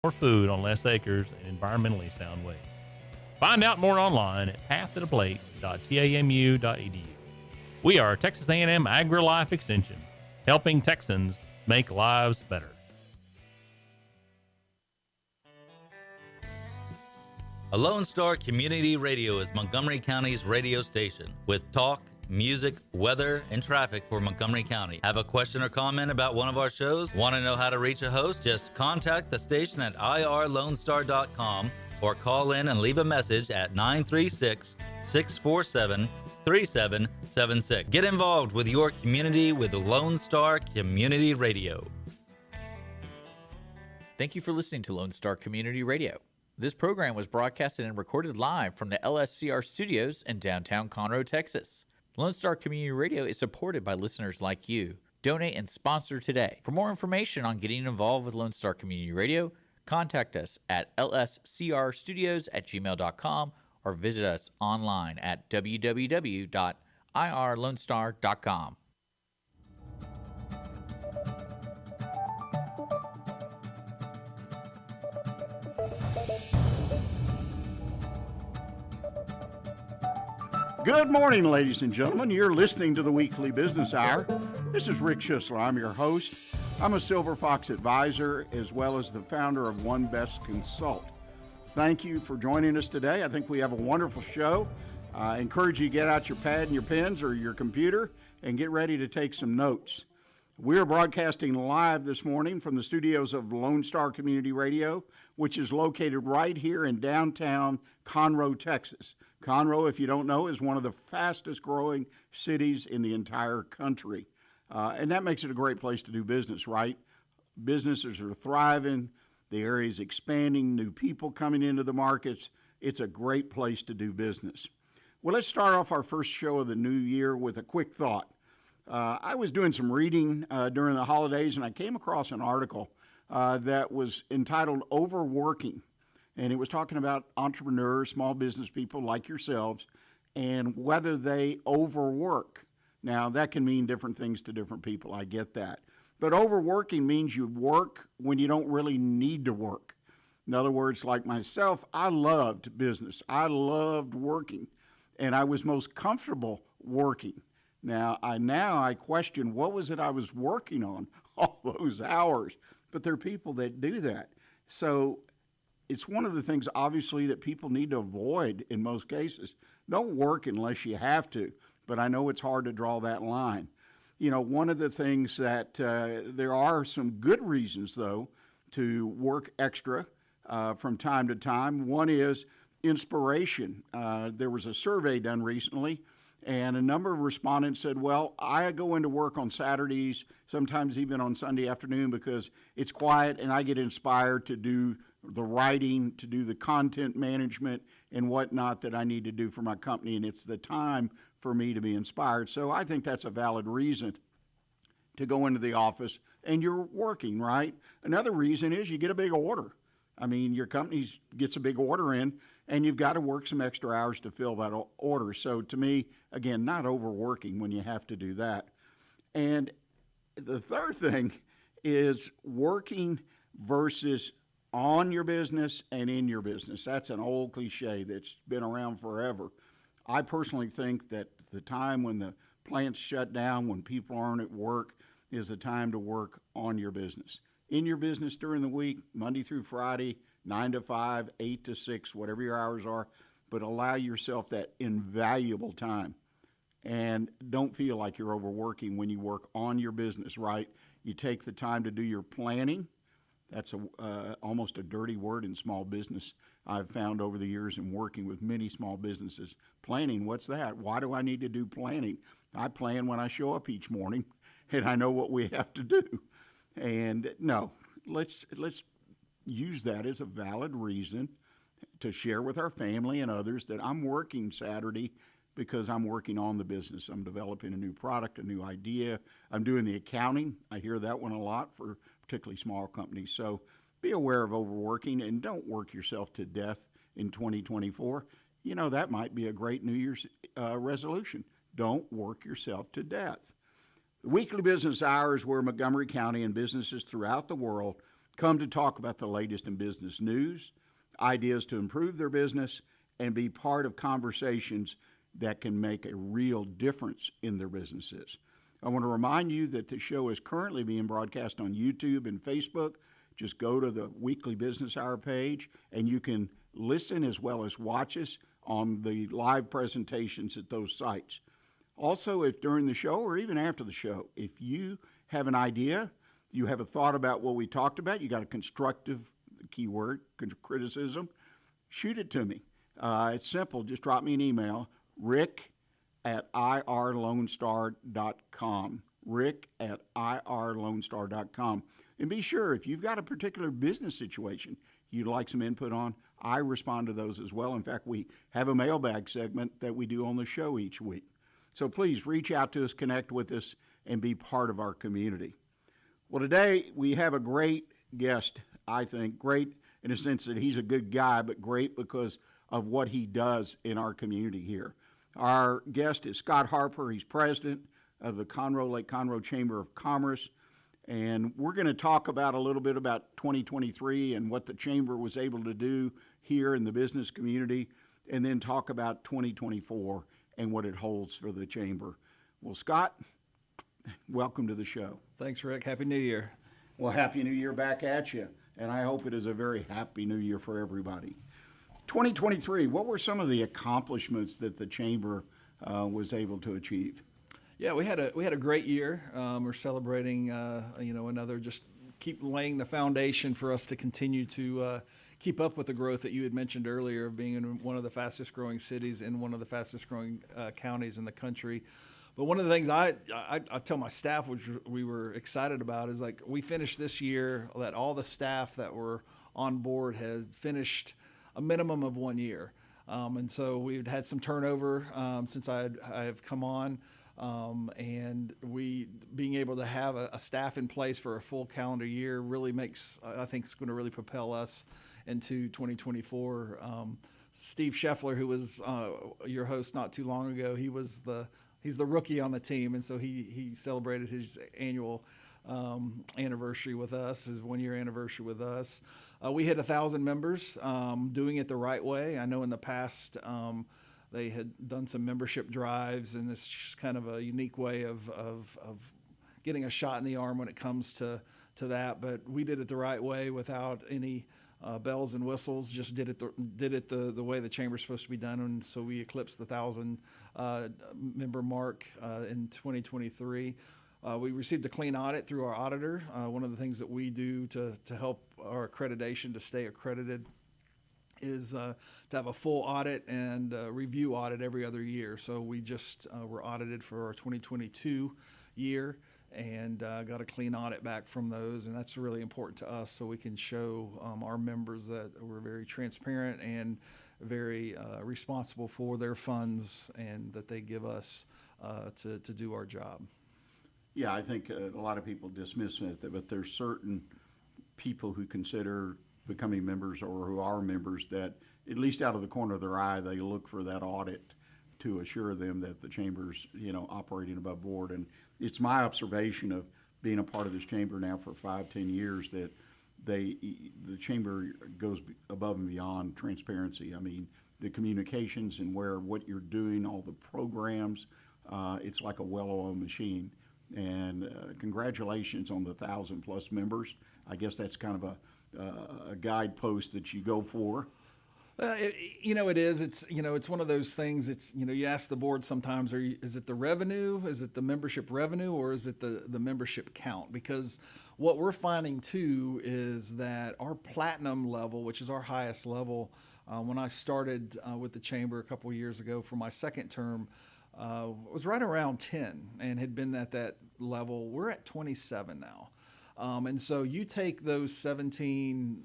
for food on less acres in environmentally sound ways. Find out more online at pathtotheplate.tamu.edu. We are Texas A&M Agri-Life Extension, helping Texans make lives better. A Lone Star Community Radio is Montgomery County's radio station with talk, music, weather, and traffic for Montgomery County. Have a question or comment about one of our shows? Want to know how to reach a host? Just contact the station at irlonestar.com or call in and leave a message at 936-647-3776. Get involved with your community with Lone Star Community Radio. Thank you for listening to Lone Star Community Radio. This program was broadcasted and recorded live from the LSCR studios in downtown Conroe, Texas. Lone Star Community Radio is supported by listeners like you. Donate and sponsor today. For more information on getting involved with Lone Star Community Radio, contact us at lscrstudios@gmail.com or visit us online at www.irlonestar.com. Good morning, ladies and gentlemen. You're listening to the Weekly Business Hour. This is Rick Schisler. I'm your host. I'm a Silver Fox advisor as well as the founder of One Best Consult. Thank you for joining us today. I think we have a wonderful show. I encourage you to get out your pad and your pens or your computer and get ready to take some notes. We're broadcasting live this morning from the studios of Lone Star Community Radio, which is located right here in downtown Conroe, Texas. Conroe, if you don't know, is one of the fastest growing cities in the entire country. And that makes it a great place to do business, right? Businesses are thriving, the area is expanding, new people coming into the markets. It's a great place to do business. Well, let's start off our first show of the new year with a quick thought. I was doing some reading during the holidays, and I came across an article that was entitled Overworking. And it was talking about entrepreneurs, small business people like yourselves, and whether they overwork. Now, that can mean different things to different people. I get that. But overworking means you work when you don't really need to work. In other words, like myself, I loved business. I loved working, and I was most comfortable working. Now I question, what was it I was working on all those hours? But there are people that do that. So it's one of the things, obviously, that people need to avoid in most cases. Don't work unless you have to, but I know it's hard to draw that line. You know, one of the things that there are some good reasons, though, to work extra from time to time. One is inspiration. There was a survey done recently, and a number of respondents said, well, I go into work on Saturdays, sometimes even on Sunday afternoon, because it's quiet and I get inspired to do the writing, to do the content management and whatnot that I need to do for my company, and it's the time for me to be inspired. So I think that's a valid reason to go into the office, and you're working, right? Another reason is you get a big order. I mean, your company gets a big order in, and you've got to work some extra hours to fill that order. So to me, again, not overworking when you have to do that. And the third thing is working versus on your business and in your business. That's an old cliche that's been around forever. I personally think that the time when the plants shut down, when people aren't at work, is the time to work on your business. In your business during the week, Monday through Friday, 9 to 5, 8 to 6, whatever your hours are, but allow yourself that invaluable time. And don't feel like you're overworking when you work on your business, right? You take the time to do your planning. That's almost a dirty word in small business, I've found over the years in working with many small businesses. Planning, what's that? Why do I need to do planning? I plan when I show up each morning, and I know what we have to do. And no, let's use that as a valid reason to share with our family and others that I'm working Saturday because I'm working on the business. I'm developing a new product, a new idea. I'm doing the accounting. I hear that one a lot for particularly small companies. So be aware of overworking and don't work yourself to death in 2024. You know, that might be a great New Year's resolution. Don't work yourself to death. The Weekly Business Hour is where Montgomery County and businesses throughout the world come to talk about the latest in business news, ideas to improve their business, and be part of conversations that can make a real difference in their businesses. I want to remind you that the show is currently being broadcast on YouTube and Facebook. Just go to the Weekly Business Hour page, and you can listen as well as watch us on the live presentations at those sites. Also, if during the show or even after the show, if you have an idea, you have a thought about what we talked about, you got a constructive keyword, criticism, shoot it to me. It's simple. Just drop me an email, rick@irlonestar.com, rick@irlonestar.com. And be sure, if you've got a particular business situation you'd like some input on, I respond to those as well. In fact, we have a mailbag segment that we do on the show each week. So please reach out to us, connect with us, and be part of our community. Well, today we have a great guest, I think. Great in a sense that he's a good guy, but great because of what he does in our community here. Our guest is Scott Harper. He's president of the Conroe, Lake Conroe Chamber of Commerce. And we're going to talk about a little bit about 2023 and what the Chamber was able to do here in the business community, and then talk about 2024 and what it holds for the Chamber. Well, Scott, welcome to the show. Thanks, Rick. Happy New Year. Well, Happy New Year back at you, and I hope it is a very happy New Year for everybody. 2023, what were some of the accomplishments that the Chamber was able to achieve? Yeah, we had a great year. We're celebrating, another, just keep laying the foundation for us to continue to keep up with the growth that you had mentioned earlier of being in one of the fastest growing cities in one of the fastest growing counties in the country. But one of the things I tell my staff, which we were excited about, is like we finished this year that all the staff that were on board has finished a minimum of 1 year. And so we've had some turnover since I have come on. And we being able to have a staff in place for a full calendar year really makes, I think it's going to really propel us into 2024. Steve Scheffler, who was your host not too long ago, he's the rookie on the team, and so he celebrated his annual anniversary with us, his 1 year anniversary with us. We hit 1,000 members, doing it the right way. I know in the past they had done some membership drives, and this is just kind of a unique way of getting a shot in the arm when it comes to that. But we did it the right way without any bells and whistles. Just did it the way the Chamber's supposed to be done, and so we eclipsed the 1,000 member mark in 2023. We received a clean audit through our auditor. One of the things that we do to help our accreditation to stay accredited is to have a full audit and review audit every other year. So we just were audited for our 2022 year and got a clean audit back from those, and that's really important to us so we can show our members that we're very transparent and very responsible for their funds and that they give us to do our job. Yeah, I think a lot of people dismiss it, but there's certain people who consider becoming members or who are members that, at least out of the corner of their eye, they look for that audit to assure them that the Chamber's, operating above board. And it's my observation of being a part of this Chamber now for 5-10 years that the Chamber goes above and beyond transparency. I mean, the communications and what you're doing, all the programs, it's like a well-oiled machine. And congratulations on the 1,000+ members. I guess that's kind of a guidepost that you go for. It is. It's one of those things. It's, you ask the board sometimes, is it the revenue? Is it the membership revenue, or is it the membership count? Because what we're finding too is that our platinum level, which is our highest level, when I started with the Chamber a couple of years ago for my second term, was right around 10 and had been at that level. We're at 27 now. And so you take those 17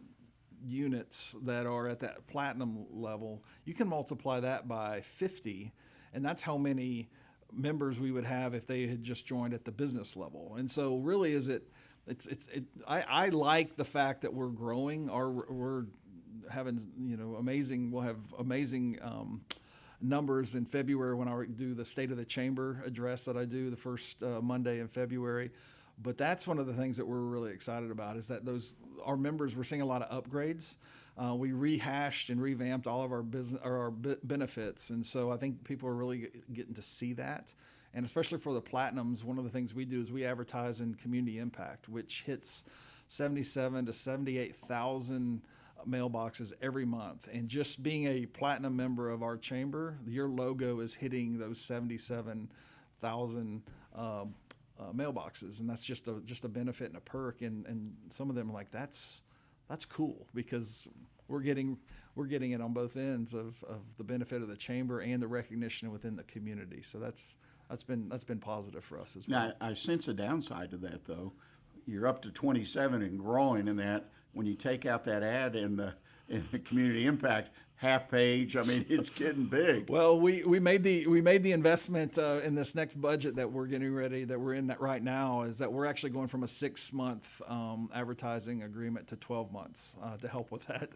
units that are at that platinum level, you can multiply that by 50, and that's how many members we would have if they had just joined at the business level. And so really I like the fact that we're growing. We're having, we'll have amazing numbers in February when I do the State of the Chamber address that I do the first Monday in February. But that's one of the things that we're really excited about is that our members, we're seeing a lot of upgrades. We rehashed and revamped all of our business or our benefits, and so I think people are really getting to see that. And especially for the Platinums, one of the things we do is we advertise in Community Impact, which hits 77 to 78,000 mailboxes every month. And just being a Platinum member of our chamber, your logo is hitting those 77,000 mailboxes, and that's just a benefit and a perk. And some of them are like, that's cool, because we're getting it on both ends of the benefit of the chamber and the recognition within the community. So that's been positive for us as well. Now, I sense a downside to that, though. You're up to 27 and growing in that. When you take out that ad in the Community Impact half page, I mean, it's getting big. Well, we made the investment in this next budget that we're getting ready, that we're in that right now, is that we're actually going from a 6-month advertising agreement to 12 months to help with that.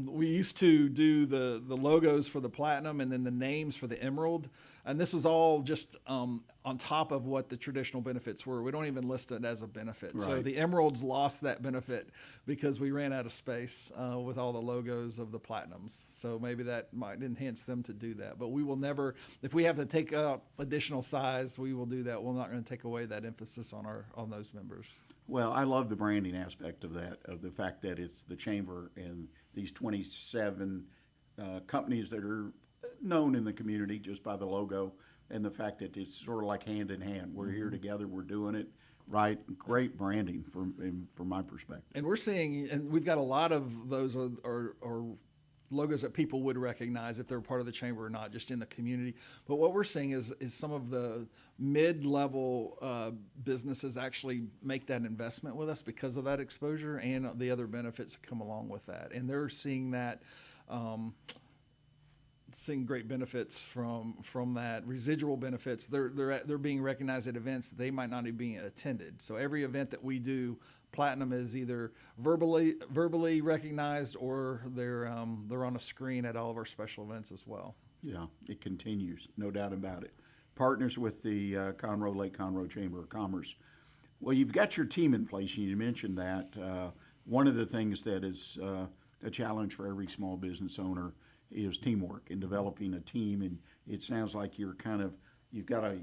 We used to do the logos for the Platinum and then the names for the Emerald, and this was all just on top of what the traditional benefits were. We don't even list it as a benefit. Right. So the Emeralds lost that benefit because we ran out of space with all the logos of the Platinums. So maybe that might enhance them to do that. But we will never, if we have to take out additional size, we will do that. We're not going to take away that emphasis on those members. Well, I love the branding aspect of that, of the fact that it's the chamber and these 27 companies that are known in the community just by the logo, and the fact that it's sort of like hand in hand. We're here together, we're doing it right. Great branding from my perspective. And we're seeing, and we've got a lot of those are logos that people would recognize if they're part of the chamber or not, just in the community. But what we're seeing is some of the mid-level businesses actually make that investment with us because of that exposure and the other benefits that come along with that. And they're seeing that, seeing great benefits from that. Residual benefits, they're being recognized at events that they might not even be attended. So every event that we do, Platinum is either verbally recognized, or they're on a screen at all of our special events as well. Yeah, it continues, no doubt about it. Partners with the Conroe, Lake Conroe Chamber of Commerce. Well, you've got your team in place, and you mentioned that. One of the things that is a challenge for every small business owner is teamwork and developing a team. And it sounds like you've got a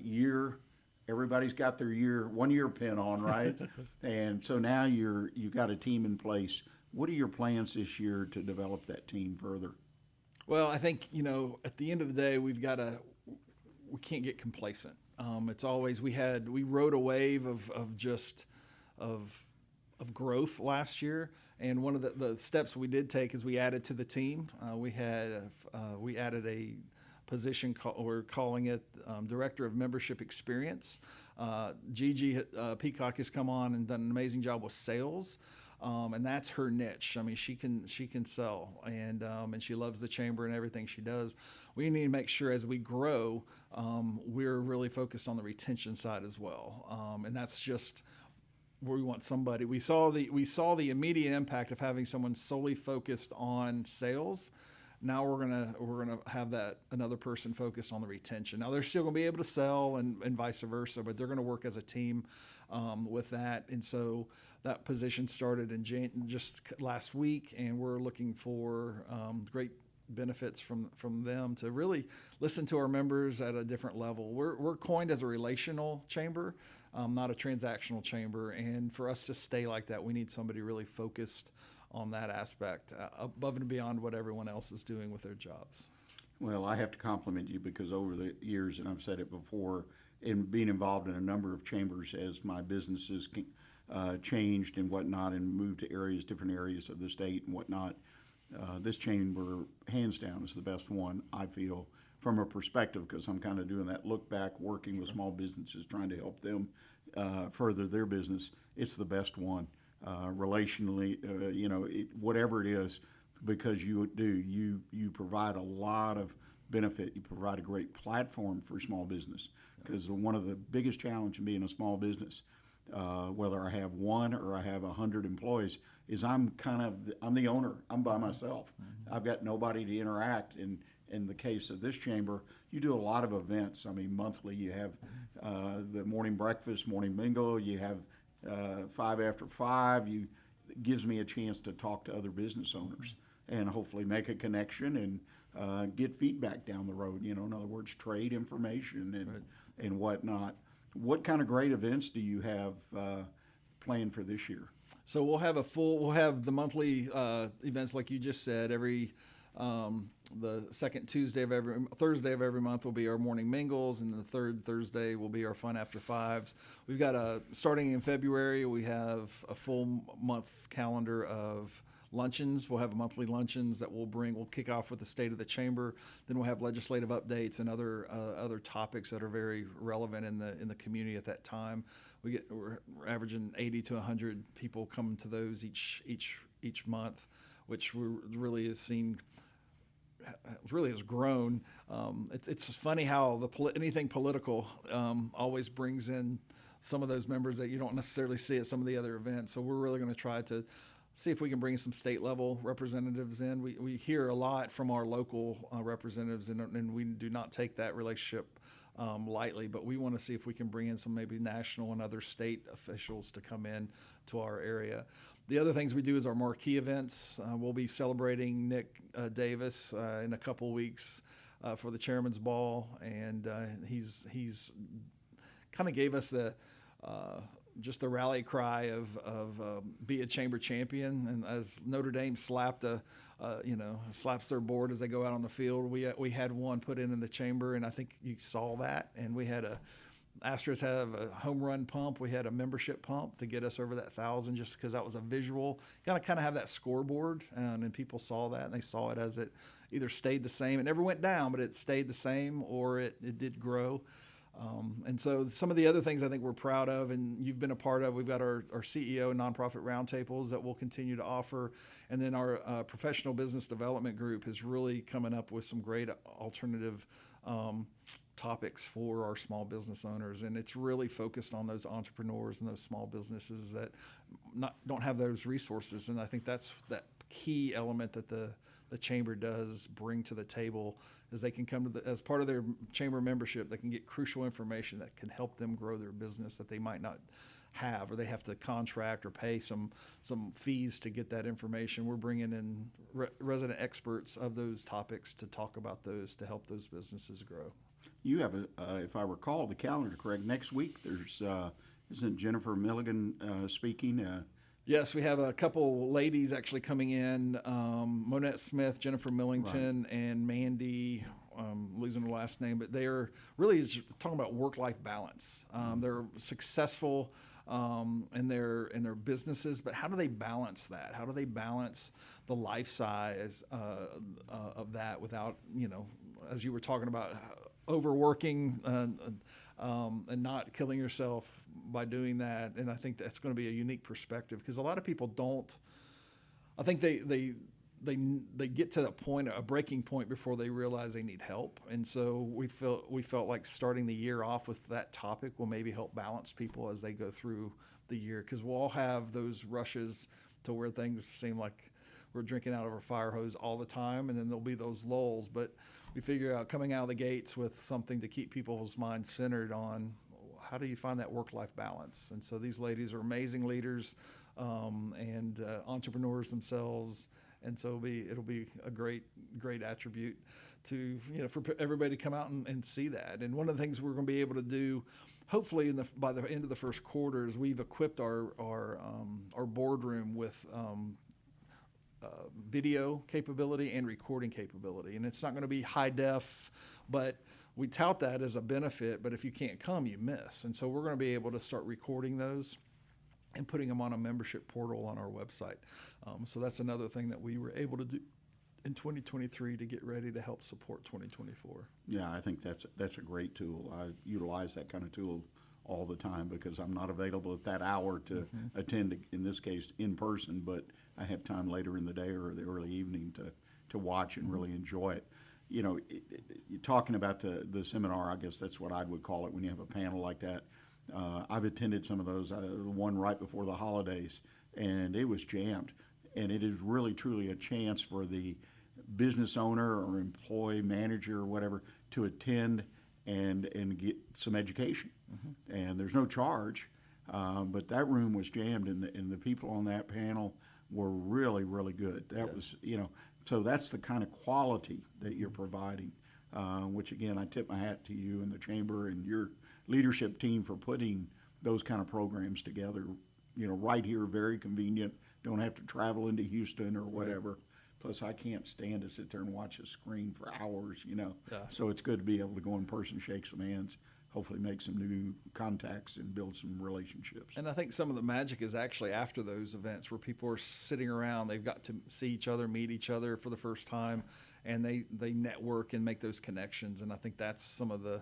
year. Everybody's got their 1 year pin on, right? And so now you've got a team in place. What are your plans this year to develop that team further? Well, I think, at the end of the day, we can't get complacent. It's always, we rode a wave of growth last year. And one of the steps we did take is we added to the team. We added a position, we're calling it Director of Membership Experience. Gigi Peacock has come on and done an amazing job with sales. And that's her niche. I mean, she can sell, and she loves the chamber and everything she does. We need to make sure as we grow, we're really focused on the retention side as well. And that's just where we want somebody. We saw the immediate impact of having someone solely focused on sales. Now we're gonna have that another person focused on the retention. Now they're still gonna be able to sell and vice versa, but they're gonna work as a team with that. And so that position started in just last week, and we're looking for great benefits from them to really listen to our members at a different level. We're coined as a relational chamber, not a transactional chamber, and for us to stay like that, we need somebody really focused on that aspect, above and beyond what everyone else is doing with their jobs. Well, I have to compliment you, because over the years, and I've said it before, in being involved in a number of chambers as my businesses changed and whatnot and moved to different areas of the state and whatnot, this chamber, hands down, is the best one, I feel, from a perspective, because I'm kind of doing that look back, working with small businesses, trying to help them further their business. It's the best one. Relationally, whatever it is, because you provide a lot of benefit. You provide a great platform for small business, because one of the biggest challenges in being a small business, whether I have 1 or I have 100 employees, is I'm the owner. I'm by myself. Mm-hmm. I've got nobody to interact. And in the case of this chamber, you do a lot of events. I mean, monthly you have the morning breakfast, morning bingo. You have 5 after 5, it gives me a chance to talk to other business owners and hopefully make a connection and get feedback down the road. In other words, trade information and whatnot. What kind of great events do you have planned for this year? So we'll have the monthly events like you just said. The second Thursday of every month will be our morning mingles, and the third Thursday will be our fun after fives. We've got starting in February, we have a full month calendar of luncheons. We'll have monthly luncheons that we'll kick off with the State of the Chamber. Then we'll have legislative updates and other topics that are very relevant in the community at that time. We're averaging 80 to 100 people coming to those each month, which really has grown. It's funny how anything political always brings in some of those members that you don't necessarily see at some of the other events. So we're really going to try to see if we can bring some state level representatives in. We hear a lot from our local representatives, and we do not take that relationship lightly, but we want to see if we can bring in some maybe national and other state officials to come in to our area. The other things we do is our marquee events. We'll be celebrating Nick Davis in a couple weeks for the Chairman's Ball, and he's kind of gave us just the rally cry of be a chamber champion. And as Notre Dame slaps their board as they go out on the field, we had one put in the chamber, and I think you saw that. And we had Astros have a home run pump. We had a membership pump to get us over that 1,000, just because that was a visual. You gotta kind of have that scoreboard, and people saw that, and they saw it as it either stayed the same. It never went down, but it stayed the same, or it did grow. And so some of the other things I think we're proud of, and you've been a part of, we've got our CEO nonprofit roundtables that we'll continue to offer. And then our professional business development group is really coming up with some great alternative topics for our small business owners. And it's really focused on those entrepreneurs and those small businesses that don't have those resources. And I think that's that key element that the chamber does bring to the table, is they can come to as part of their chamber membership, they can get crucial information that can help them grow their business that they might not have, or they have to contract or pay some fees to get that information. We're bringing in resident experts of those topics to talk about those, to help those businesses grow. You have if I recall the calendar correct, next week there's isn't Jennifer Milligan speaking? Yes, we have a couple ladies actually coming in, Monette Smith, Jennifer Millington, right, and Mandy, losing her last name, but they are really talking about work-life balance. They're successful in their businesses, but how do they balance that? How do they balance the life size of that without, as you were talking about, overworking and not killing yourself by doing that? And I think that's going to be a unique perspective, because a lot of people don't. I think they get to a breaking point before they realize they need help. And so we felt like starting the year off with that topic will maybe help balance people as they go through the year, because we'll all have those rushes to where things seem like we're drinking out of our fire hose all the time, and then there'll be those lulls. But we figure out coming out of the gates with something to keep people's minds centered on how do you find that work-life balance. And so these ladies are amazing leaders and entrepreneurs themselves. And so it'll be a great attribute to, for everybody to come out and see that. And one of the things we're going to be able to do, hopefully by the end of the first quarter, is we've equipped our boardroom with video capability and recording capability. And it's not going to be high def, but we tout that as a benefit. But if you can't come, you miss. And so we're going to be able to start recording those and putting them on a membership portal on our website. So that's another thing that we were able to do in 2023 to get ready to help support 2024. Yeah, I think that's a great tool. I utilize that kind of tool all the time because I'm not available at that hour to attend, in this case, in person, but I have time later in the day or the early evening to watch and really enjoy it. You're talking about the seminar, I guess that's what I would call it when you have a panel like that. I've attended some of those, one right before the holidays, and it was jammed. And it is really, truly a chance for the business owner or employee, manager, or whatever to attend and get some education. And there's no charge, But that room was jammed, and the people on that panel were really, really good. That was, so that's the kind of quality that you're providing, which again, I tip my hat to you and the chamber and your leadership team for putting those kind of programs together, right here, very convenient. Don't have to travel into Houston or whatever. Plus, I can't stand to sit there and watch a screen for hours, Yeah. So it's good to be able to go in person, shake some hands, hopefully make some new contacts and build some relationships. And I think some of the magic is actually after those events where people are sitting around, they've got to see each other, meet each other for the first time, and they network and make those connections. And I think that's some of the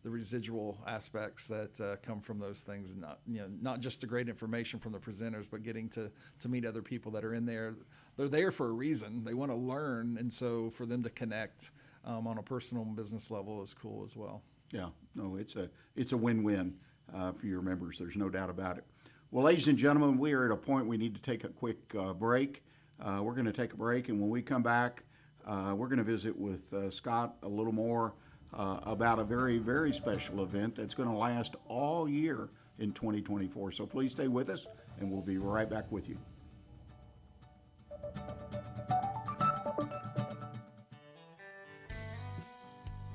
residual aspects that come from those things. Not just the great information from the presenters, but getting to meet other people that are in there. They're there for a reason. They want to learn, and so for them to connect on a personal and business level is cool as well. Yeah, no, it's a win-win for your members. There's no doubt about it. Well, ladies and gentlemen, we are at a point we need to take a quick break. We're going to take a break, and when we come back, we're going to visit with Scott a little more about a very, very special event that's going to last all year in 2024. So please stay with us, and we'll be right back with you.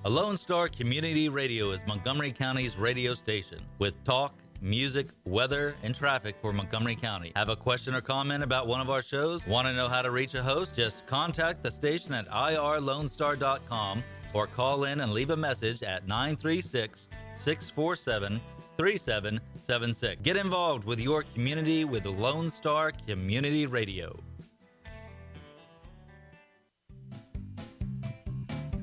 Lone Star Community Radio is Montgomery County's radio station with talk, music, weather, and traffic for Montgomery County. Have a question or comment about one of our shows? Want to know how to reach a host? Just contact the station at irlonestar.com or call in and leave a message at 936-647-3776. Get involved with your community with Lone Star Community Radio.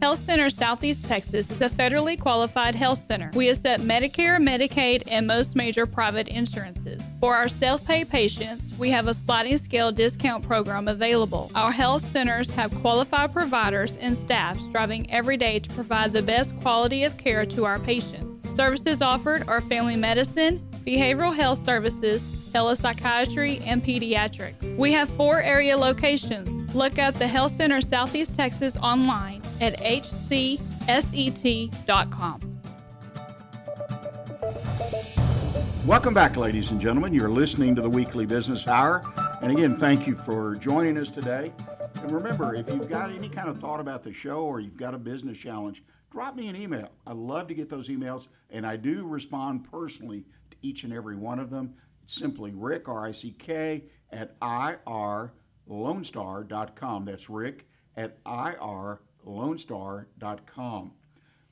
Health Center Southeast Texas is a federally qualified health center. We accept Medicare, Medicaid, and most major private insurances. For our self-pay patients, we have a sliding scale discount program available. Our health centers have qualified providers and staff striving every day to provide the best quality of care to our patients. Services offered are family medicine, behavioral health services, telepsychiatry, and pediatrics. We have 4 area locations. Look up the Health Center Southeast Texas online at hcset.com. Welcome back, ladies and gentlemen. You're listening to the Weekly Business Hour. And again, thank you for joining us today. And remember, if you've got any kind of thought about the show or you've got a business challenge, drop me an email. I love to get those emails, and I do respond personally to each and every one of them. It's simply Rick, R-I-C-K, at irlonestar.com. That's Rick at irlonestar.com.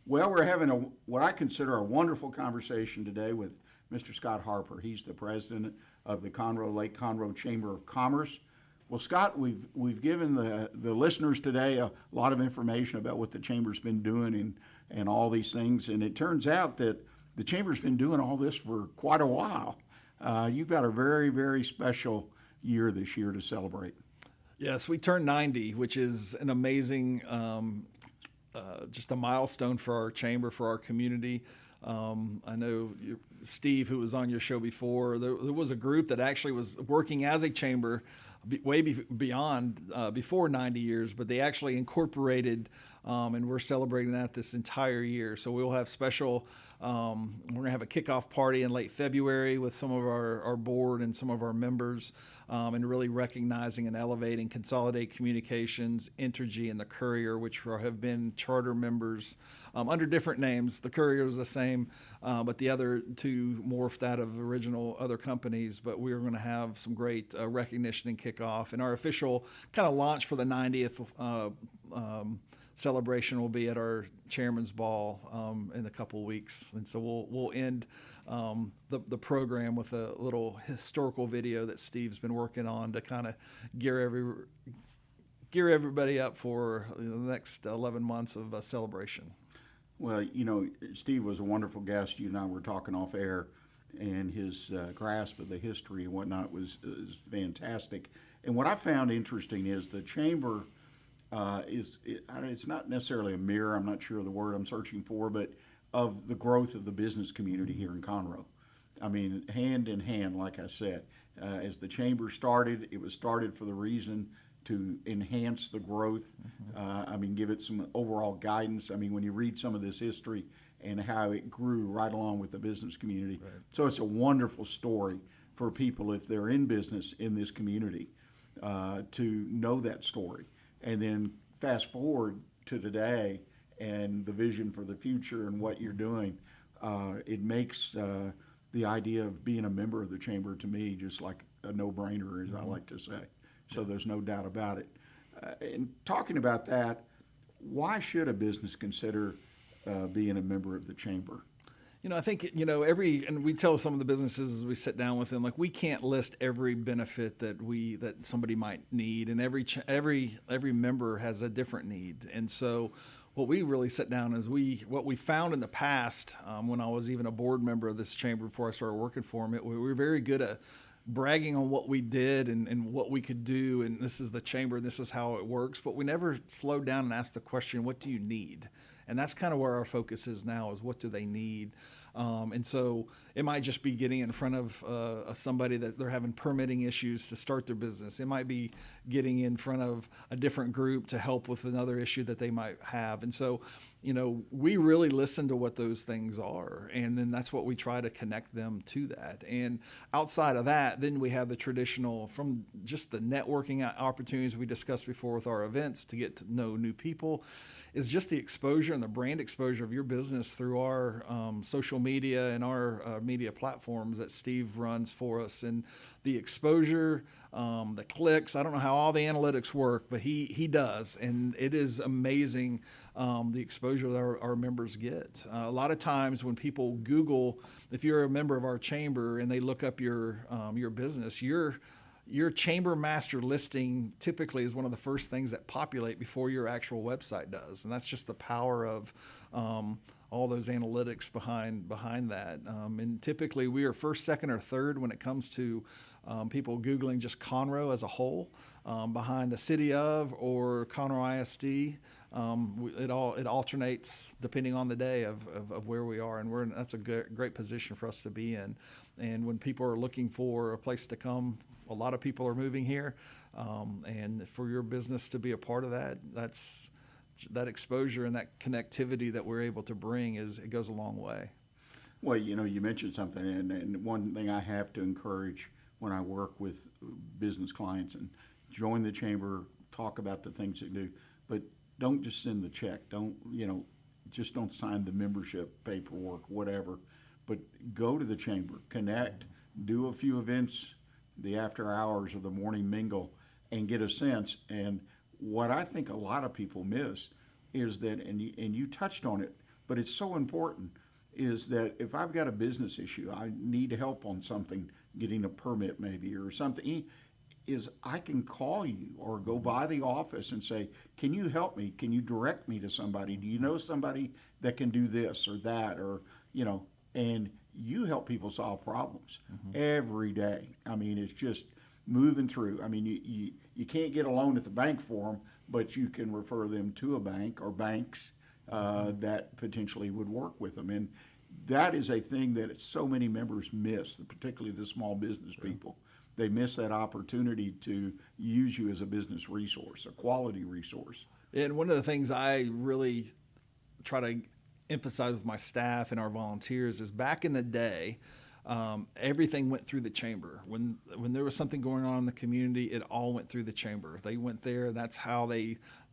Well, we're having what I consider a wonderful conversation today with Mr. Scott Harper. He's the president of the Conroe Lake Conroe Chamber of Commerce. Well, Scott, we've given the listeners today a lot of information about what the Chamber's been doing and all these things, and it turns out that the Chamber's been doing all this for quite a while. You've got a very, very special year this year to celebrate. Yes, we turned 90, which is an amazing, just a milestone for our chamber, for our community. I know Steve, who was on your show before, there was a group that actually was working as a chamber beyond before 90 years, but they actually incorporated, and we're celebrating that this entire year. So we'll have special, we're going to have a kickoff party in late February with some of our board and some of our members, and really recognizing and elevating Consolidate Communications, Entergy, and the Courier, which have been charter members under different names. The Courier is the same, but the other two morphed out of original other companies. But we're going to have some great recognition and kickoff. And our official kind of launch for the 90th celebration will be at our chairman's ball in a couple of weeks. And so we'll end the program with a little historical video that Steve's been working on to kind of gear everybody up for the next 11 months of celebration. Well, you know, Steve was a wonderful guest. You and I were talking off air, and his grasp of the history and whatnot is fantastic. And what I found interesting is the chamber it's not necessarily a mirror, I'm not sure of the word I'm searching for, but of the growth of the business community here in Conroe. I mean, hand in hand, like I said. As the chamber started, it was started for the reason to enhance the growth, I mean, give it some overall guidance. I mean, when you read some of this history and how it grew right along with the business community. Right. So it's a wonderful story for people, if they're in business in this community, to know that story. And then fast forward to today and the vision for the future and what you're doing, it makes the idea of being a member of the chamber, to me, just like a no-brainer, as I like to say. So there's no doubt about it. And talking about that, why should a business consider being a member of the chamber? I think, and we tell some of the businesses as we sit down with them, like, we can't list every benefit that somebody might need, and every member has a different need. And so what we really sit down is what we found in the past, when I was even a board member of this chamber before I started working for them, we were very good at bragging on what we did and what we could do, and this is the chamber, and this is how it works, but we never slowed down and asked the question, what do you need? And that's kind of where our focus is now, is what do they need? And so it might just be getting in front of somebody that they're having permitting issues to start their business. It might be getting in front of a different group to help with another issue that they might have. And so, we really listen to what those things are, and then that's what we try to connect them to that. And outside of that, then we have the traditional, from just the networking opportunities we discussed before with our events to get to know new people, is just the exposure and the brand exposure of your business through our social media and our media platforms that Steve runs for us. And the exposure, the clicks, I don't know how all the analytics work, but he does. And it is amazing, the exposure that our members get. A lot of times when people Google, if you're a member of our chamber and they look up your business, your chamber master listing typically is one of the first things that populate before your actual website does. And that's just the power of all those analytics behind that. And typically we are first, second, or third when it comes to people Googling just Conroe as a whole, behind the city of or Conroe ISD. It alternates depending on the day of where we are, and that's a great position for us to be in. And when people are looking for a place to come, a lot of people are moving here, and for your business to be a part of that, that exposure and that connectivity that we're able to bring it goes a long way. Well, you mentioned something, and one thing I have to encourage when I work with business clients and join the chamber, talk about the things they do, but don't just send the check. Just don't sign the membership paperwork, whatever, but go to the chamber, connect, do a few events, the after hours or the morning mingle, and get a sense. And what I think a lot of people miss is that, and you touched on it, but it's so important, is that if I've got a business issue, I need help on something, getting a permit maybe or something, is I can call you or go by the office and say, can you help me? Can you direct me to somebody? Do you know somebody that can do this or that? Or, and you help people solve problems every day. I mean, it's just moving through. I mean, you can't get a loan at the bank for them, but you can refer them to a bank or banks that potentially would work with them. And that is a thing that so many members miss, particularly the small business people. They miss that opportunity to use you as a business resource, a quality resource. And one of the things I really try to emphasize with my staff and our volunteers is, back in the day, everything went through the chamber. When there was something going on in the community, it all went through the chamber. They went there. That's how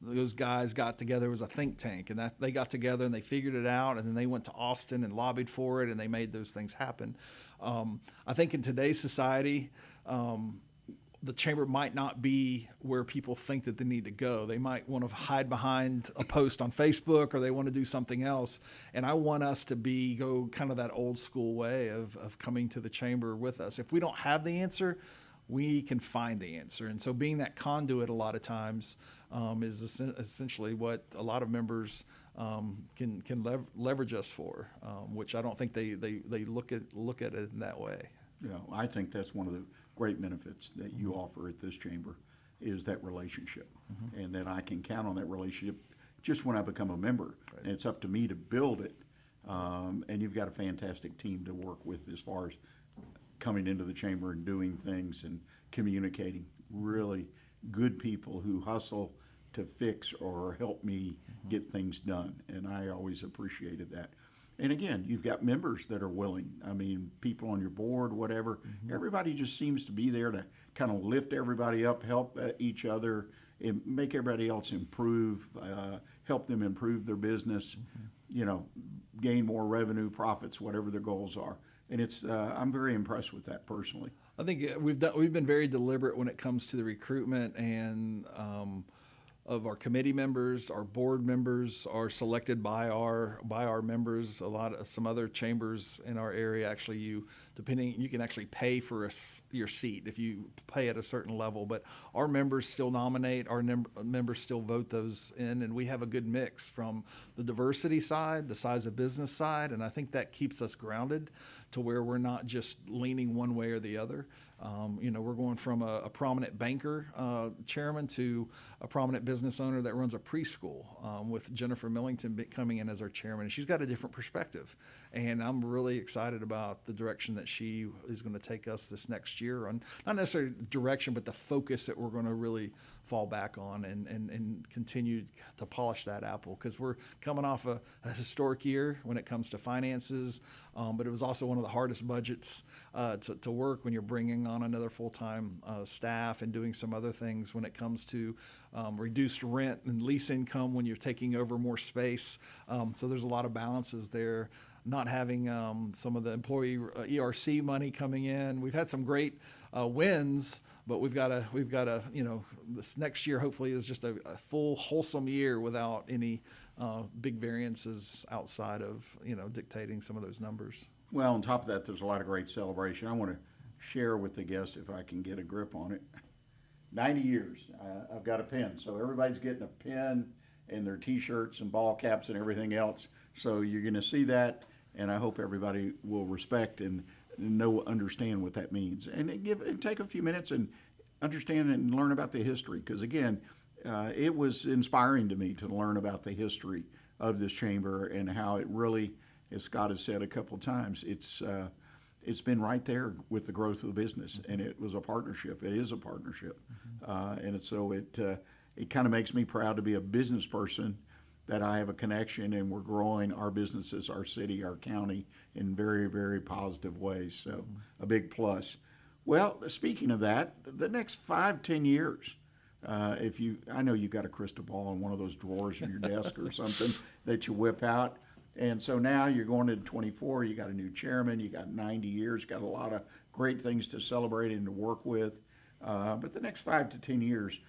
those guys got together. It was a think tank, and that they got together and they figured it out, and then they went to Austin and lobbied for it, and they made those things happen. I think in today's society, the chamber might not be where people think that they need to go. They might want to hide behind a post on Facebook, or they want to do something else. And I want us to go kind of that old school way of coming to the chamber with us. If we don't have the answer, we can find the answer. And so being that conduit a lot of times is essentially what a lot of members can leverage us for, which I don't think they look at it in that way. Yeah, I think that's one of the great benefits that you offer at this chamber, is that relationship, and that I can count on that relationship just when I become a member. Right. And it's up to me to build it, and you've got a fantastic team to work with as far as coming into the chamber and doing things and communicating. Really good people who hustle to fix or help me get things done, and I always appreciated that. And again, you've got members that are willing. I mean, people on your board, whatever. Everybody just seems to be there to kind of lift everybody up, help each other, and make everybody else improve, help them improve their business, gain more revenue, profits, whatever their goals are. And it's I'm very impressed with that personally. I think we've been very deliberate when it comes to the recruitment and of our committee members. Our board members are selected by our members. Some other chambers in our area actually you can actually pay for your seat if you pay at a certain level. But our members still nominate. Our members still vote those in, and we have a good mix from the diversity side, the size of business side, and I think that keeps us grounded to where we're not just leaning one way or the other. We're going from a prominent banker chairman to a prominent business owner that runs a preschool, with Jennifer Millington coming in as our chairman. And she's got a different perspective, and I'm really excited about the direction that she is going to take us this next year on, not necessarily direction, but the focus that we're going to really fall back on and continue to polish that apple, because we're coming off a historic year when it comes to finances, but it was also one of the hardest budgets to work when you're bringing on another full-time staff and doing some other things when it comes to reduced rent and lease income when you're taking over more space. So there's a lot of balances there. Not having some of the employee ERC money coming in. We've had some great wins, but we've got to this next year hopefully is just a full wholesome year without any big variances outside of dictating some of those numbers. Well, on top of that, there's a lot of great celebration. I want to share with the guests, if I can get a grip on it. 90 years. I've got a pin, so everybody's getting a pin and their T-shirts and ball caps and everything else. So you're going to see that, and I hope everybody will respect and understand what that means. And take a few minutes and understand and learn about the history, because again, it was inspiring to me to learn about the history of this chamber and how it really, as Scott has said a couple of times, it's been right there with the growth of the business, and it was a partnership. It is a partnership, it kind of makes me proud to be a business person, that I have a connection and we're growing our businesses, our city, our county in very, very positive ways. So a big plus. Well, speaking of that, the next 5-10 years, I know you've got a crystal ball in one of those drawers in your desk or something that you whip out. And so now you're going into 24, you got a new chairman, you got 90 years, got a lot of great things to celebrate and to work with. But the next 5 to 10 years,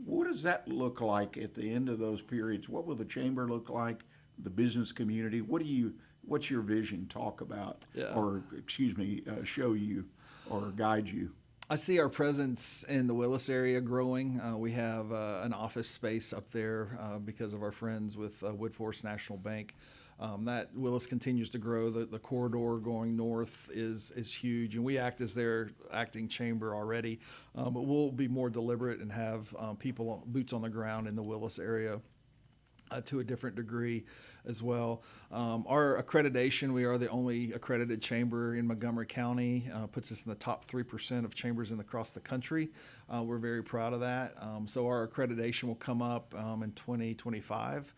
what does that look like at the end of those periods? What will the chamber look like, the business community? What's your vision talk about, show you or guide you? I see our presence in the Willis area growing. We have an office space up there because of our friends with Woodforest National Bank. That Willis continues to grow. The corridor going north is huge, and we act as their acting chamber already. But we'll be more deliberate and have boots on the ground in the Willis area to a different degree as well. Our accreditation, we are the only accredited chamber in Montgomery County, puts us in the top 3% of chambers across the country. We're very proud of that. So our accreditation will come up in 2025.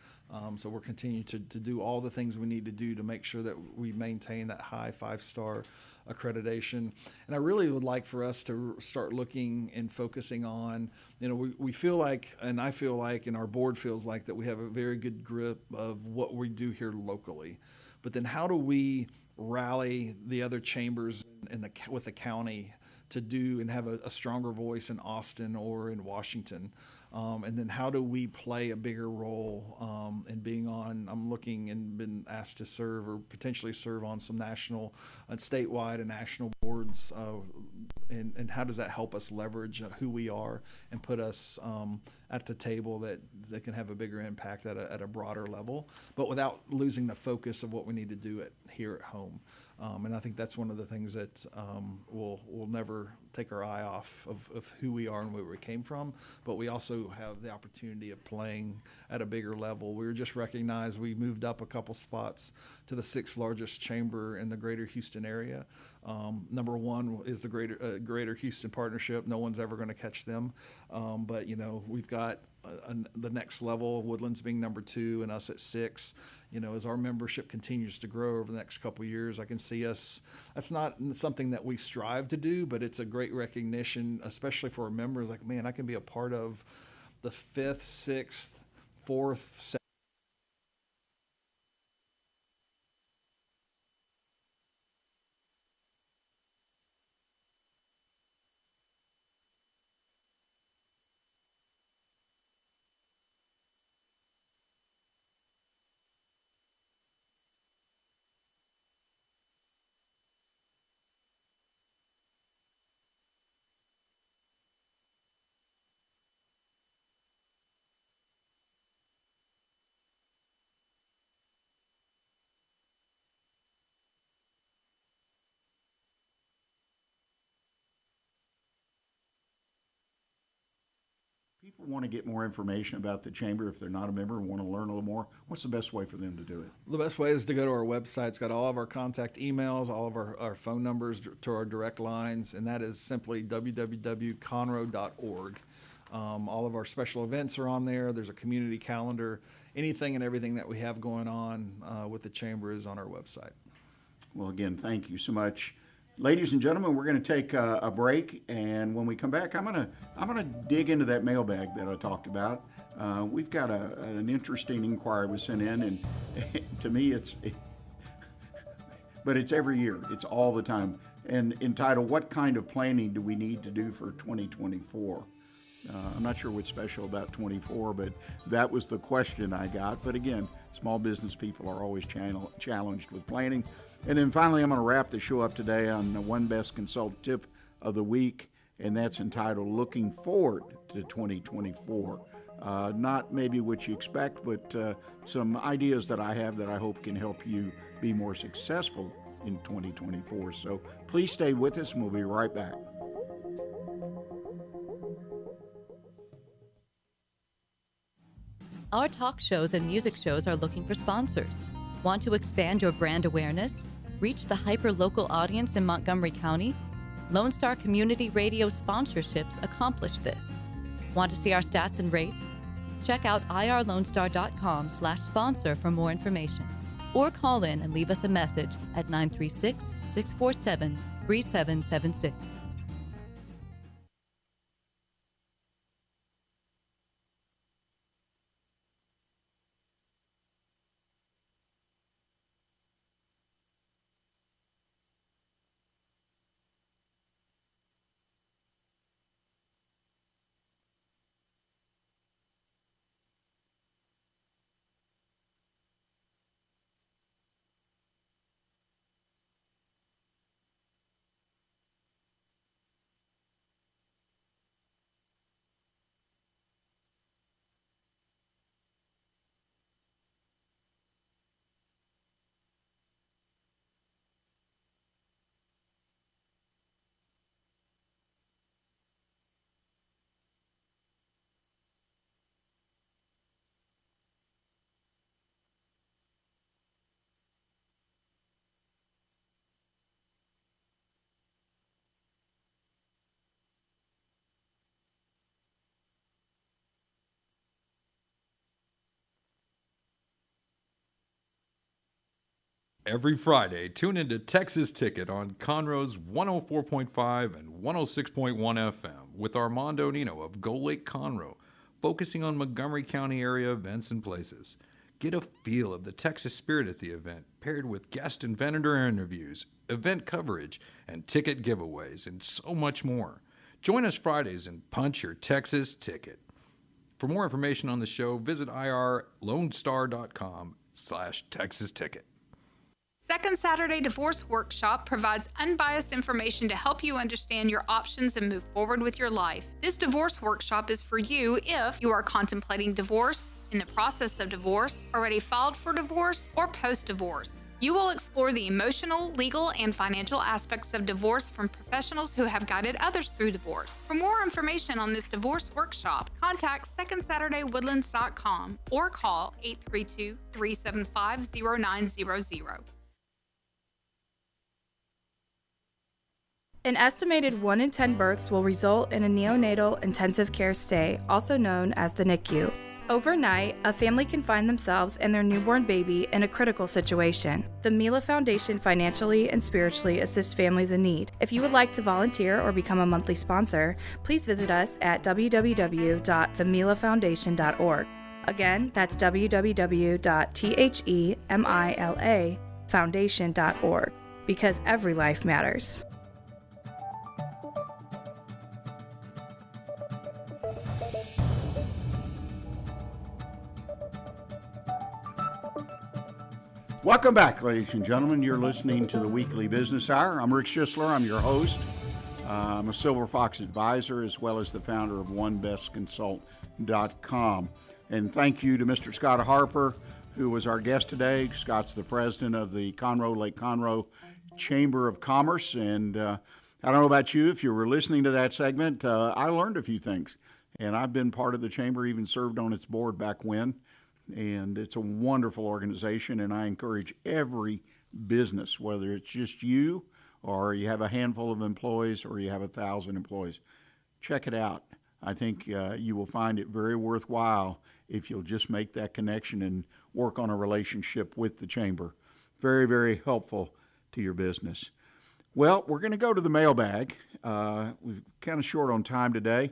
So we're continuing to do all the things we need to do to make sure that we maintain that high 5-star accreditation. And I really would like for us to start looking and focusing on, we feel like, and I feel like, and our board feels like, that we have a very good grip of what we do here locally. But then how do we rally the other chambers with the county to do and have a stronger voice in Austin or in Washington? And then how do we play a bigger role in being on, I'm looking and been asked to serve or potentially serve on some national and statewide and national boards, and how does that help us leverage who we are and put us at the table that can have a bigger impact at a broader level, but without losing the focus of what we need to do here at home. And I think that's one of the things that we'll never take our eye off of who we are and where we came from, but we also have the opportunity of playing at a bigger level. We were just recognized, we moved up a couple spots to the 6th largest chamber in the greater Houston area. Number 1 is the Greater Houston Partnership. No one's ever going to catch them. But we've got the next level, Woodlands being number 2 and us at 6. As our membership continues to grow over the next couple of years, I can see us. That's not something that we strive to do, but it's a great recognition, especially for our members. Like, man, I can be a part of the 5th, 6th, 4th, People want to get more information about the chamber if they're not a member and want to learn a little more. What's the best way for them to do it? The best way is to go to our website. It's got all of our contact emails, all of our phone numbers to our direct lines, and that is simply www.conroe.org. All of our special events are on there. There's a community calendar. Anything and everything that we have going on with the chamber is on our website. Well, again, thank you so much. Ladies and gentlemen, we're going to take a break, and when we come back, I'm gonna dig into that mailbag that I talked about. We've got an interesting inquiry was sent in, and to me, but it's every year. It's all the time, and entitled, "What kind of planning do we need to do for 2024?" I'm not sure what's special about 24, but that was the question I got. But again, small business people are always challenged with planning. And then finally, I'm going to wrap the show up today on the One Best Consult Tip of the Week, and that's entitled Looking Forward to 2024. Not maybe what you expect, but some ideas that I have that I hope can help you be more successful in 2024. So please stay with us, and we'll be right back. Our talk shows and music shows are looking for sponsors. Want to expand your brand awareness? Reach the hyper-local audience in Montgomery County? Lone Star Community Radio sponsorships accomplish this. Want to see our stats and rates? Check out irlonestar.com/sponsor for more information. Or call in and leave us a message at 936-647-3776. Every Friday, tune into Texas Ticket on Conroe's 104.5 and 106.1 FM with Armando Nino of Gold Lake Conroe, focusing on Montgomery County area events and places. Get a feel of the Texas spirit at the event, paired with guest and vendor interviews, event coverage, and ticket giveaways, and so much more. Join us Fridays and punch your Texas ticket. For more information on the show, visit irlonestar.com/Texas Ticket. Second Saturday Divorce Workshop provides unbiased information to help you understand your options and move forward with your life. This divorce workshop is for you if you are contemplating divorce, in the process of divorce, already filed for divorce, or post-divorce. You will explore the emotional, legal, and financial aspects of divorce from professionals who have guided others through divorce. For more information on this divorce workshop, contact secondsaturdaywoodlands.com or call 832-375-0900. An estimated 1 in 10 births will result in a neonatal intensive care stay, also known as the NICU. Overnight, a family can find themselves and their newborn baby in a critical situation. The Mila Foundation financially and spiritually assists families in need. If you would like to volunteer or become a monthly sponsor, please visit us at www.themilafoundation.org. Again, that's www.themilafoundation.org, because every life matters. Welcome back, ladies and gentlemen. You're listening to the Weekly Business Hour. I'm Rick Schisler. I'm your host. I'm a Silver Fox advisor as well as the founder of OneBestConsult.com. And thank you to Mr. Scott Harper, who was our guest today. Scott's the president of the Conroe, Lake Conroe Chamber of Commerce. And I don't know about you, if you were listening to that segment, I learned a few things. And I've been part of the chamber, even served on its board back when. And it's a wonderful organization, and I encourage every business, whether it's just you or you have a handful of employees or you have 1,000 employees, check it out. I think you will find it very worthwhile if you'll just make that connection and work on a relationship with the chamber. Very, very helpful to your business. Well, we're going to go to the mailbag. We're kind of short on time today,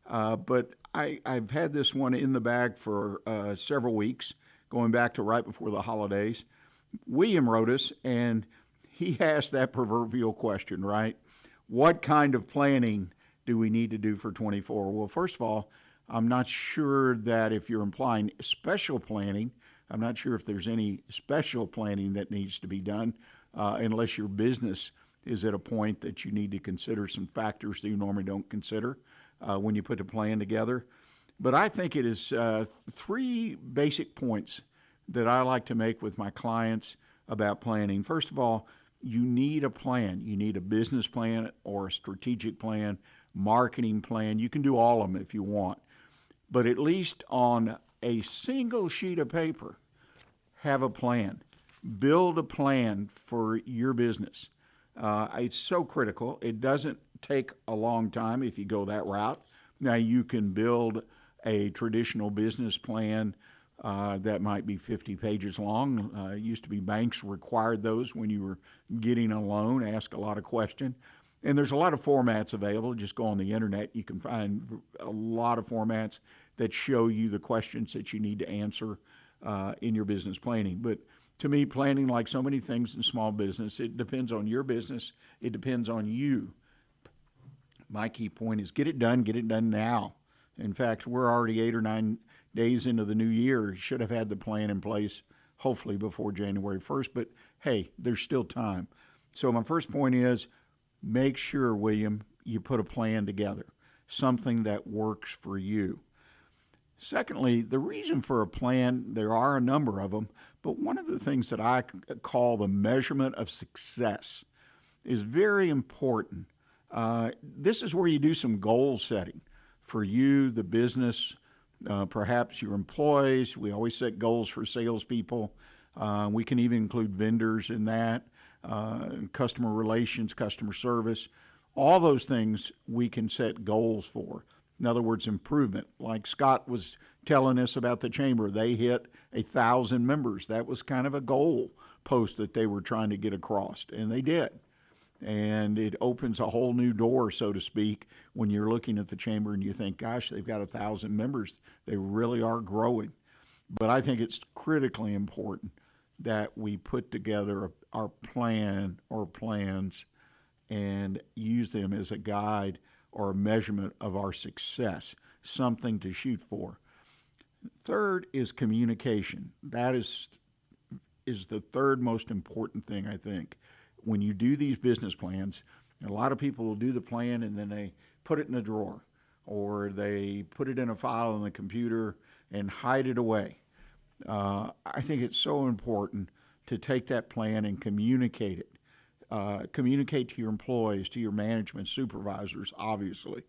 but I've had this one in the bag for several weeks, going back to right before the holidays. William wrote us, and he asked that proverbial question, right? What kind of planning do we need to do for 24? Well, first of all, I'm not sure that if you're implying special planning, I'm not sure if there's any special planning that needs to be done unless your business is at a point that you need to consider some factors that you normally don't consider when you put a plan together. But I think it is three basic points that I like to make with my clients about planning. First of all, you need a plan. You need a business plan or a strategic plan, marketing plan. You can do all of them if you want. But at least on a single sheet of paper, have a plan. Build a plan for your business. It's so critical. It doesn't take a long time if you go that route. Now, you can build a traditional business plan that might be 50 pages long. It used to be banks required those when you were getting a loan, ask a lot of questions. And there's a lot of formats available. Just go on the internet. You can find a lot of formats that show you the questions that you need to answer in your business planning. But to me, planning, like so many things in small business, it depends on your business. It depends on you. My key point is get it done now. In fact, we're already 8 or 9 days into the new year. You should have had the plan in place, hopefully before January 1st, but hey, there's still time. So my first point is make sure, William, you put a plan together, something that works for you. Secondly, the reason for a plan, there are a number of them, but one of the things that I call the measurement of success is very important. This is where you do some goal setting for you, the business, perhaps your employees. We always set goals for salespeople. We can even include vendors in that, customer relations, customer service. All those things we can set goals for. In other words, improvement. Like Scott was telling us about the chamber, they hit 1,000 members. That was kind of a goal post that they were trying to get across, and they did. And it opens a whole new door, so to speak, when you're looking at the chamber and you think, gosh, they've got 1,000 members. They really are growing. But I think it's critically important that we put together our plan or plans and use them as a guide or a measurement of our success, something to shoot for. Third is communication. That is the third most important thing, I think. When you do these business plans, a lot of people will do the plan and then they put it in a drawer or they put it in a file on the computer and hide it away. I think it's so important to take that plan and communicate it. Communicate to your employees, to your management, supervisors, obviously,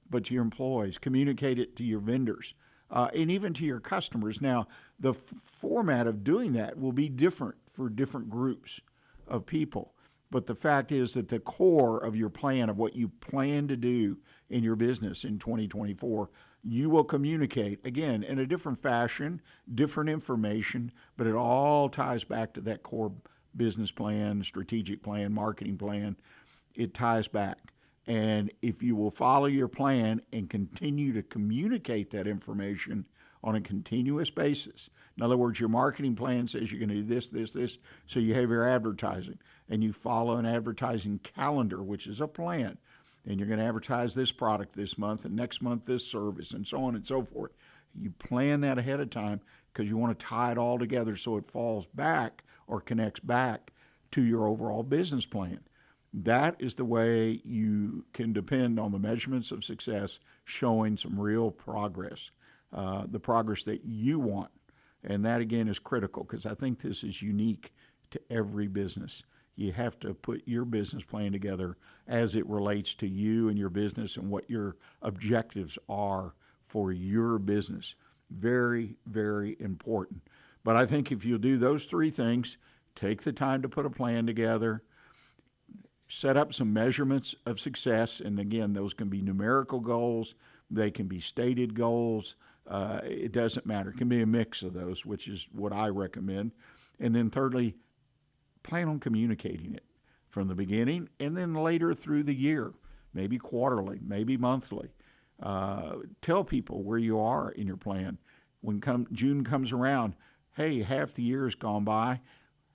but to your employees. Communicate it to your vendors and even to your customers. Now, the format of doing that will be different for different groups of people. But the fact is that the core of your plan, of what you plan to do in your business in 2024, you will communicate, again, in a different fashion, different information, but it all ties back to that core business plan, strategic plan, marketing plan. It ties back. And if you will follow your plan and continue to communicate that information on a continuous basis, in other words, your marketing plan says you're going to do this, this, this, so you have your advertising, and you follow an advertising calendar, which is a plan, and you're going to advertise this product this month, and next month this service, and so on and so forth. You plan that ahead of time because you want to tie it all together so it falls back or connects back to your overall business plan. That is the way you can depend on the measurements of success showing some real progress, the progress that you want. And that, again, is critical because I think this is unique to every business. You have to put your business plan together as it relates to you and your business and what your objectives are for your business. Very, very important. But I think if you do those three things, take the time to put a plan together, set up some measurements of success, and again, those can be numerical goals, they can be stated goals, it doesn't matter. It can be a mix of those, which is what I recommend. And then thirdly, plan on communicating it from the beginning and then later through the year, maybe quarterly, maybe monthly. Tell people where you are in your plan. When June comes around, hey, half the year has gone by.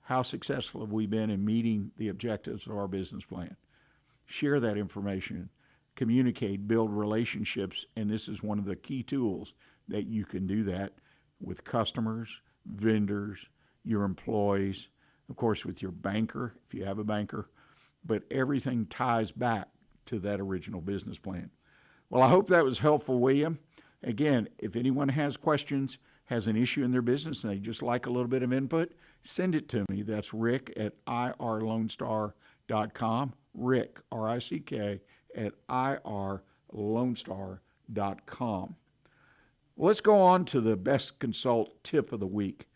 How successful have we been in meeting the objectives of our business plan? Share that information, communicate, build relationships, and this is one of the key tools that you can do that with customers, vendors, your employees, of course with your banker, if you have a banker, but everything ties back to that original business plan. Well, I hope that was helpful, William. Again, if anyone has questions, has an issue in their business, and they just like a little bit of input, send it to me. That's Rick at irlonestar.com. Rick, R-I-C-K, at irlonestar.com. Let's go on to the Best Consult Tip of the Week,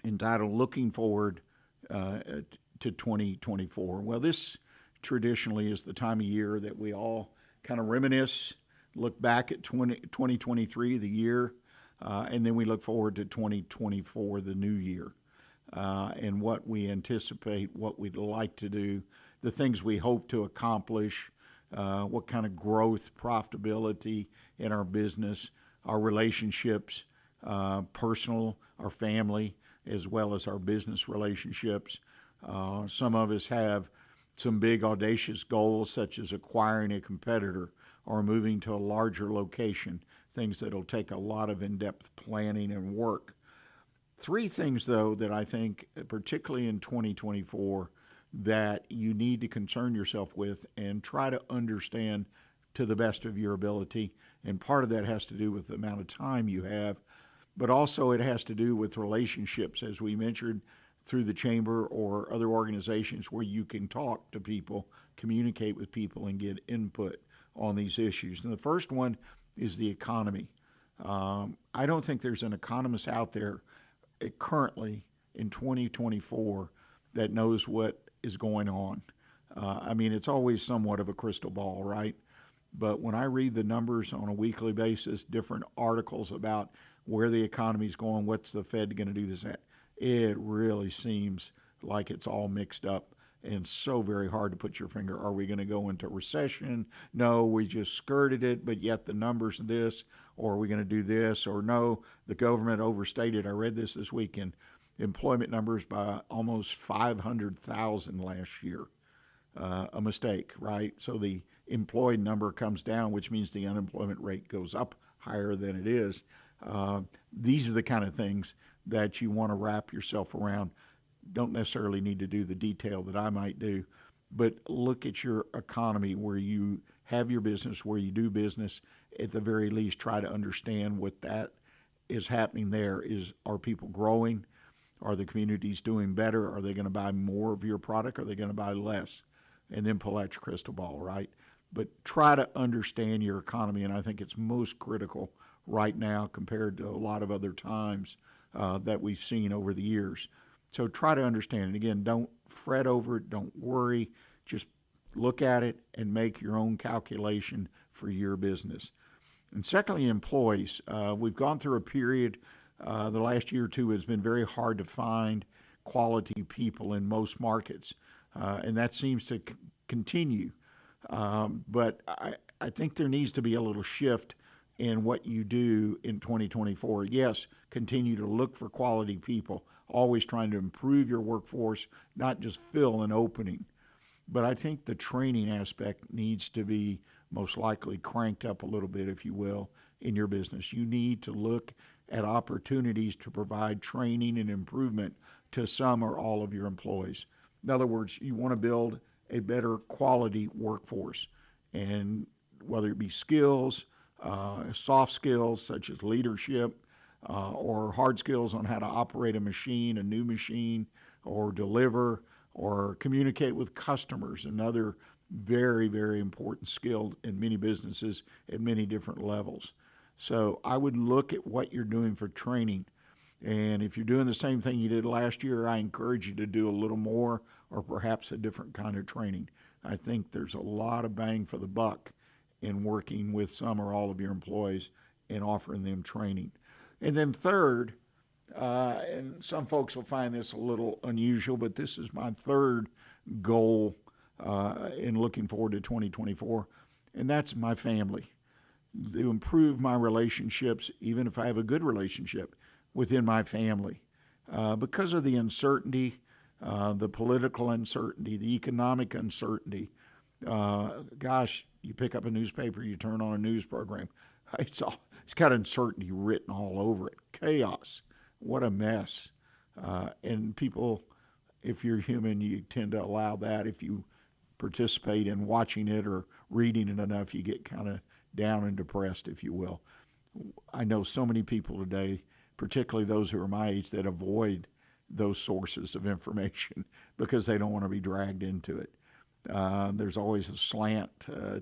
entitled Looking Forward to 2024. Well, this traditionally is the time of year that we all kind of reminisce, look back at 2023, the year, and then we look forward to 2024, the new year, and what we anticipate, what we'd like to do, the things we hope to accomplish, what kind of growth, profitability in our business, our relationships, personal, our family, as well as our business relationships. Some of us have some big audacious goals, such as acquiring a competitor or moving to a larger location, things that'll take a lot of in-depth planning and work. Three things, though, that I think, particularly in 2024, that you need to concern yourself with and try to understand to the best of your ability. And part of that has to do with the amount of time you have, but also it has to do with relationships, as we mentioned, through the chamber or other organizations where you can talk to people, communicate with people, and get input on these issues. And the first one is the economy. I don't think there's an economist out there currently in 2024 that knows what is going on. I mean, it's always somewhat of a crystal ball, right? But when I read the numbers on a weekly basis, different articles about where the economy is going, what's the Fed going to do this at, it really seems like it's all mixed up and so very hard to put your finger. Are we going to go into recession? No, we just skirted it, but yet the numbers of this, or are we going to do this? Or no, the government overstated. I read this weekend, employment numbers by almost 500,000 last year. A mistake, right? So the employed number comes down, which means the unemployment rate goes up higher than it is. These are the kind of things that you want to wrap yourself around. Don't necessarily need to do the detail that I might do, but look at your economy where you have your business, where you do business. At the very least, try to understand what that is happening there. Are people growing? Are the communities doing better? Are they going to buy more of your product? Are they going to buy less? And then pull out your crystal ball, right? But try to understand your economy, and I think it's most critical right now compared to a lot of other times that we've seen over the years. So try to understand it. Again, don't fret over it. Don't worry. Just look at it and make your own calculation for your business. And secondly, employees. We've gone through a period, the last year or two has been very hard to find quality people in most markets. And that seems to continue. But I think there needs to be a little shift in what you do in 2024. Yes, continue to look for quality people, always trying to improve your workforce, not just fill an opening. But I think the training aspect needs to be most likely cranked up a little bit, if you will, in your business. You need to look at opportunities to provide training and improvement to some or all of your employees. In other words, you want to build a better quality workforce, and whether it be skills, soft skills such as leadership, or hard skills on how to operate a machine, a new machine, or deliver, or communicate with customers, another very, very important skill in many businesses at many different levels. So I would look at what you're doing for training. And if you're doing the same thing you did last year, I encourage you to do a little more or perhaps a different kind of training. I think there's a lot of bang for the buck in working with some or all of your employees and offering them training. And then third, and some folks will find this a little unusual, but this is my third goal in looking forward to 2024, and that's my family. To improve my relationships, even if I have a good relationship within my family. Because of the uncertainty, the political uncertainty, the economic uncertainty, gosh, you pick up a newspaper, you turn on a news program, it's got uncertainty written all over it. Chaos. What a mess. And people, if you're human, you tend to allow that. If you participate in watching it or reading it enough, you get kind of down and depressed, if you will. I know so many people today, particularly those who are my age, that avoid those sources of information because they don't want to be dragged into it. There's always a slant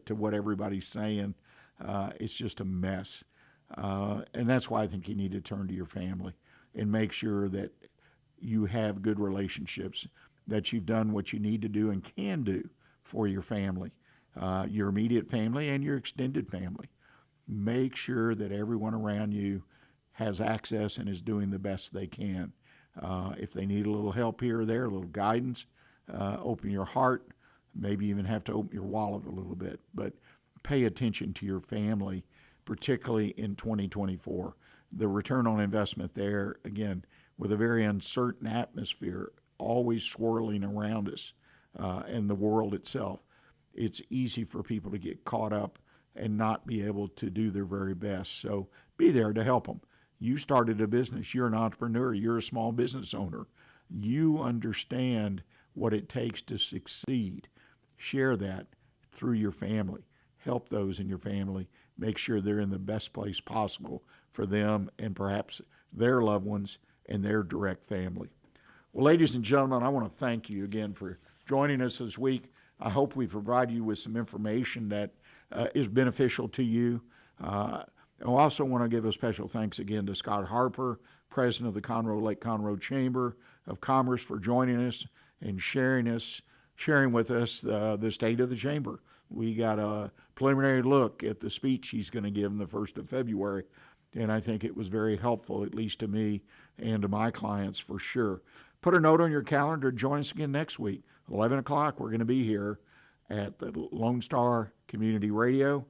to what everybody's saying. It's just a mess. And that's why I think you need to turn to your family and make sure that you have good relationships, that you've done what you need to do and can do for your family, your immediate family and your extended family. Make sure that everyone around you has access and is doing the best they can. If they need a little help here or there, a little guidance, open your heart, maybe even have to open your wallet a little bit, but pay attention to your family, particularly in 2024. The return on investment there, again, with a very uncertain atmosphere always swirling around us and the world itself, it's easy for people to get caught up and not be able to do their very best. So be there to help them. You started a business. You're an entrepreneur. You're a small business owner. You understand what it takes to succeed. Share that through your family. Help those in your family. Make sure they're in the best place possible for them and perhaps their loved ones and their direct family. Well, ladies and gentlemen, I want to thank you again for joining us this week. I hope we provide you with some information that is beneficial to you. I also want to give a special thanks again to Scott Harper, president of the Conroe Lake Conroe Chamber of Commerce, for joining us and sharing with us the state of the chamber. We got a preliminary look at the speech he's going to give on the 1st of February, and I think it was very helpful, at least to me and to my clients for sure. Put a note on your calendar to join us again next week. 11 o'clock, we're going to be here at the Lone Star Community Radio.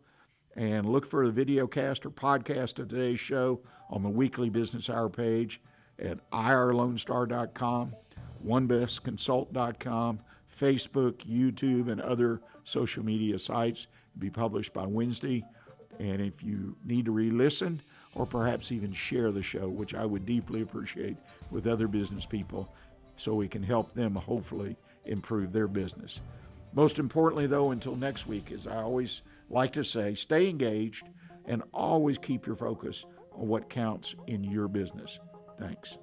And look for the video cast or podcast of today's show on the Weekly Business Hour page at irlonestar.com, onebestconsult.com, Facebook, YouTube, and other social media sites. It'll be published by Wednesday. And if you need to re-listen or perhaps even share the show, which I would deeply appreciate, with other business people so we can help them hopefully improve their business. Most importantly, though, until next week, as I always like to say, stay engaged and always keep your focus on what counts in your business. Thanks.